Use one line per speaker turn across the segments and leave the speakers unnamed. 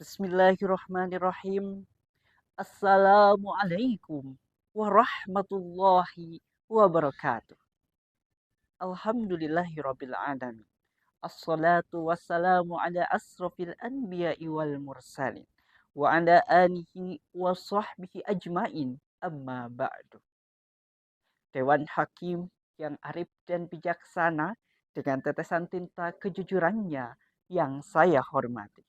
Bismillahirrahmanirrahim. Assalamualaikum warahmatullahi wabarakatuh. Alhamdulillahirabbil alamin. Assalatu wassalamu ala asrofil anbiya'i wal mursalin wa ala alihi wa sahbihi ajmain amma ba'du. Dewan Hakim yang arif dan bijaksana dengan tetesan tinta kejujurannya yang saya hormati.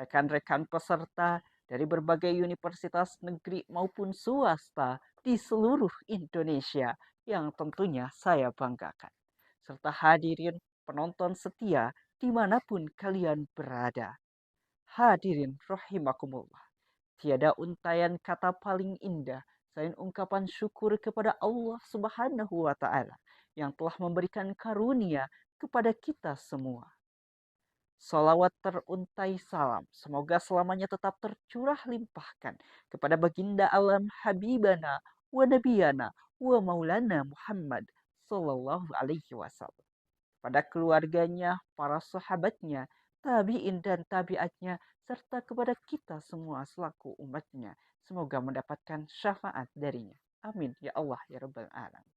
Rekan-rekan peserta dari berbagai universitas negeri maupun swasta di seluruh Indonesia yang tentunya saya banggakan. Serta hadirin penonton setia dimanapun kalian berada. Hadirin rahimakumullah. Tiada untayan kata paling indah selain ungkapan syukur kepada Allah Subhanahu wa taala yang telah memberikan karunia kepada kita semua. Salawat teruntai salam. Semoga selamanya tetap tercurah limpahkan kepada baginda alam Habibana wa Nabiyana wa Maulana Muhammad Sallallahu Alaihi Wasallam. Pada keluarganya, para sahabatnya, tabi'in dan tabi'atnya, serta kepada kita semua selaku umatnya. Semoga mendapatkan syafaat darinya. Amin. Ya Allah, ya Rabbal Alamin.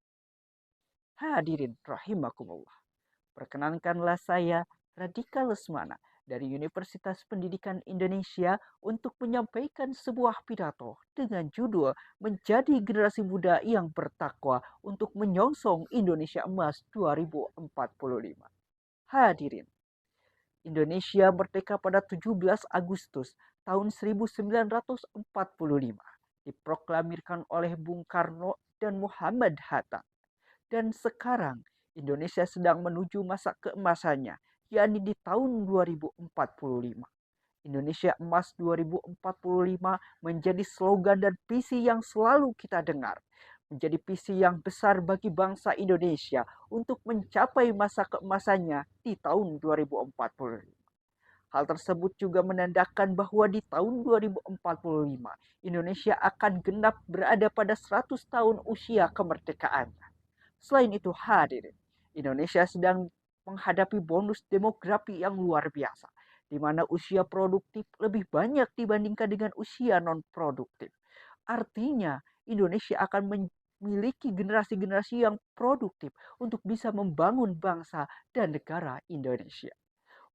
Hadirin rahimakumullah. Perkenankanlah saya, Radika Lesmana, dari Universitas Pendidikan Indonesia untuk menyampaikan sebuah pidato dengan judul Menjadi Generasi Muda yang Bertakwa untuk Menyongsong Indonesia Emas 2045. Hadirin, Indonesia merdeka pada 17 Agustus tahun 1945, diproklamirkan oleh Bung Karno dan Muhammad Hatta. Dan sekarang Indonesia sedang menuju masa keemasannya, yakni di tahun 2045. Indonesia Emas 2045 menjadi slogan dan visi yang selalu kita dengar. Menjadi visi yang besar bagi bangsa Indonesia untuk mencapai masa keemasannya di tahun 2045. Hal tersebut juga menandakan bahwa di tahun 2045 Indonesia akan genap berada pada 100 tahun usia kemerdekaan. Selain itu hadirin, Indonesia sedang menghadapi bonus demografi yang luar biasa, di mana usia produktif lebih banyak dibandingkan dengan usia non-produktif. Artinya, Indonesia akan memiliki generasi-generasi yang produktif untuk bisa membangun bangsa dan negara Indonesia.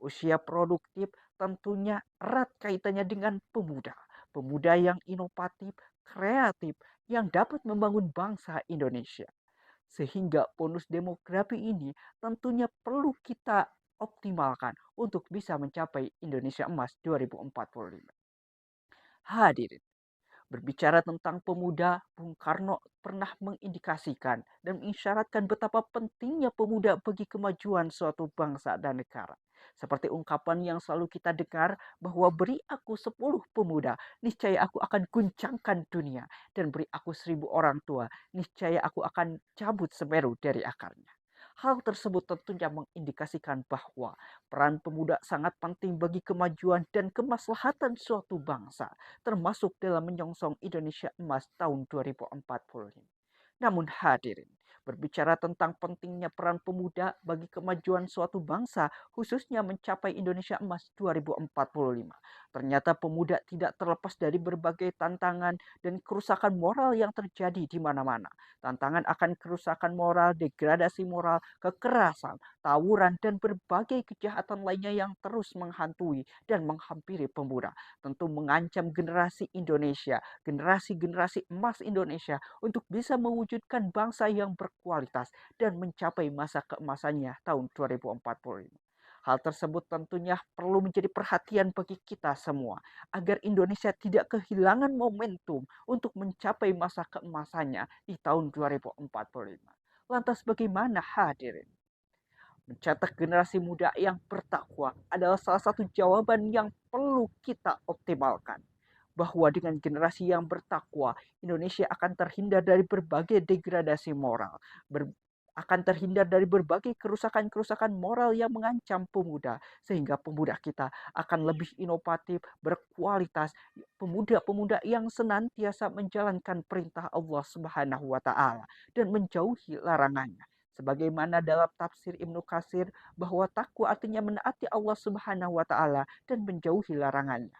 Usia produktif tentunya erat kaitannya dengan pemuda. Pemuda yang inovatif, kreatif, yang dapat membangun bangsa Indonesia. Sehingga bonus demografi ini tentunya perlu kita optimalkan untuk bisa mencapai Indonesia Emas 2045. Hadirin, berbicara tentang pemuda, Bung Karno pernah mengindikasikan dan mengisyaratkan betapa pentingnya pemuda bagi kemajuan suatu bangsa dan negara. Seperti ungkapan yang selalu kita dengar bahwa beri aku 10 pemuda, niscaya aku akan guncangkan dunia. Dan beri aku 1000 orang tua, niscaya aku akan cabut Semeru dari akarnya. Hal tersebut tentunya mengindikasikan bahwa peran pemuda sangat penting bagi kemajuan dan kemaslahatan suatu bangsa, termasuk dalam menyongsong Indonesia Emas tahun 2045. Namun hadirin, berbicara tentang pentingnya peran pemuda bagi kemajuan suatu bangsa, khususnya mencapai Indonesia Emas 2045. Ternyata pemuda tidak terlepas dari berbagai tantangan dan kerusakan moral yang terjadi di mana-mana. Tantangan akan kerusakan moral, degradasi moral, kekerasan, tawuran, dan berbagai kejahatan lainnya yang terus menghantui dan menghampiri pemuda. Tentu mengancam generasi Indonesia, generasi-generasi emas Indonesia untuk bisa mewujudkan bangsa yang berkualitas dan mencapai masa keemasannya tahun 2045. Hal tersebut tentunya perlu menjadi perhatian bagi kita semua agar Indonesia tidak kehilangan momentum untuk mencapai masa keemasannya di tahun 2045. Lantas bagaimana hadirin? Mencetak generasi muda yang bertakwa adalah salah satu jawaban yang perlu kita optimalkan. Bahwa dengan generasi yang bertakwa, Indonesia akan terhindar dari berbagai degradasi moral, akan terhindar dari berbagai kerusakan-kerusakan moral yang mengancam pemuda, sehingga pemuda kita akan lebih inovatif, berkualitas, pemuda-pemuda yang senantiasa menjalankan perintah Allah Subhanahu wa taala dan menjauhi larangannya. Sebagaimana dalam tafsir Ibnu Katsir bahwa takwa artinya menaati Allah Subhanahu wa taala dan menjauhi larangannya.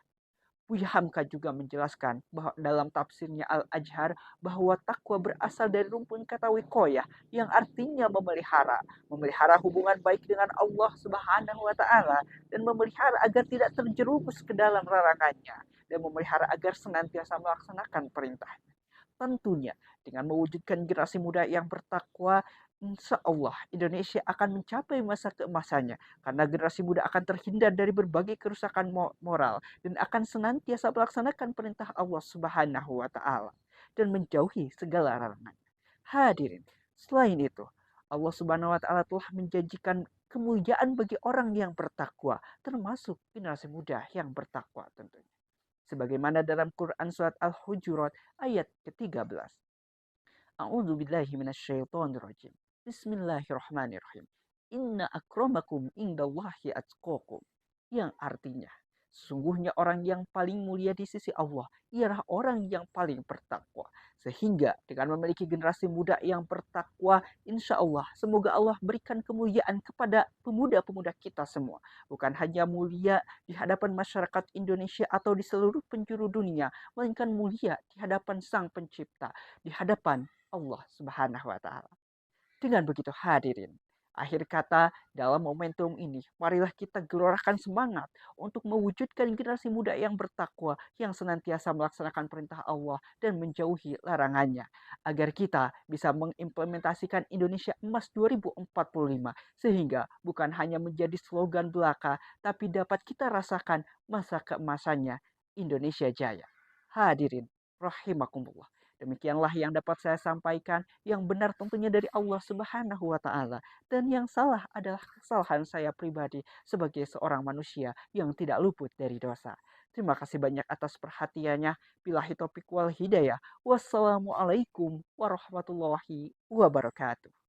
Buya Hamka juga menjelaskan bahwa dalam tafsirnya Al-Ajhar bahwa takwa berasal dari rumpun kata wikoyah yang artinya memelihara, memelihara hubungan baik dengan Allah Subhanahu wa taala dan memelihara agar tidak terjerumus ke dalam larangannya dan memelihara agar senantiasa melaksanakan perintahnya. Tentunya dengan mewujudkan generasi muda yang bertakwa, insya Allah Indonesia akan mencapai masa keemasannya karena generasi muda akan terhindar dari berbagai kerusakan moral dan akan senantiasa melaksanakan perintah Allah Subhanahu wa taala dan menjauhi segala larangan. Hadirin, selain itu, Allah Subhanahu wa taala telah menjanjikan kemuliaan bagi orang yang bertakwa, termasuk generasi muda yang bertakwa tentunya. Sebagaimana dalam Quran surat Al-Hujurat ayat ke-13. A'udzu billahi minasyaitonir rajim. Bismillahirrahmanirrahim. Inna akramakum indallahi atqakum. Yang artinya, sesungguhnya orang yang paling mulia di sisi Allah ialah orang yang paling bertakwa. Sehingga dengan memiliki generasi muda yang bertakwa, insya Allah, semoga Allah berikan kemuliaan kepada pemuda-pemuda kita semua. Bukan hanya mulia di hadapan masyarakat Indonesia atau di seluruh penjuru dunia, melainkan mulia di hadapan Sang Pencipta, di hadapan Allah Subhanahu wa taala. Dengan begitu hadirin, akhir kata dalam momentum ini, marilah kita gelorakan semangat untuk mewujudkan generasi muda yang bertakwa, yang senantiasa melaksanakan perintah Allah dan menjauhi larangannya. Agar kita bisa mengimplementasikan Indonesia Emas 2045, sehingga bukan hanya menjadi slogan belaka, tapi dapat kita rasakan masa keemasannya Indonesia Jaya. Hadirin, rahimakumullah. Demikianlah yang dapat saya sampaikan, yang benar tentunya dari Allah Subhanahu wa taala dan yang salah adalah kesalahan saya pribadi sebagai seorang manusia yang tidak luput dari dosa. Terima kasih banyak atas perhatiannya. Billahi taufiq wal hidayah. Wassalamualaikum warahmatullahi wabarakatuh.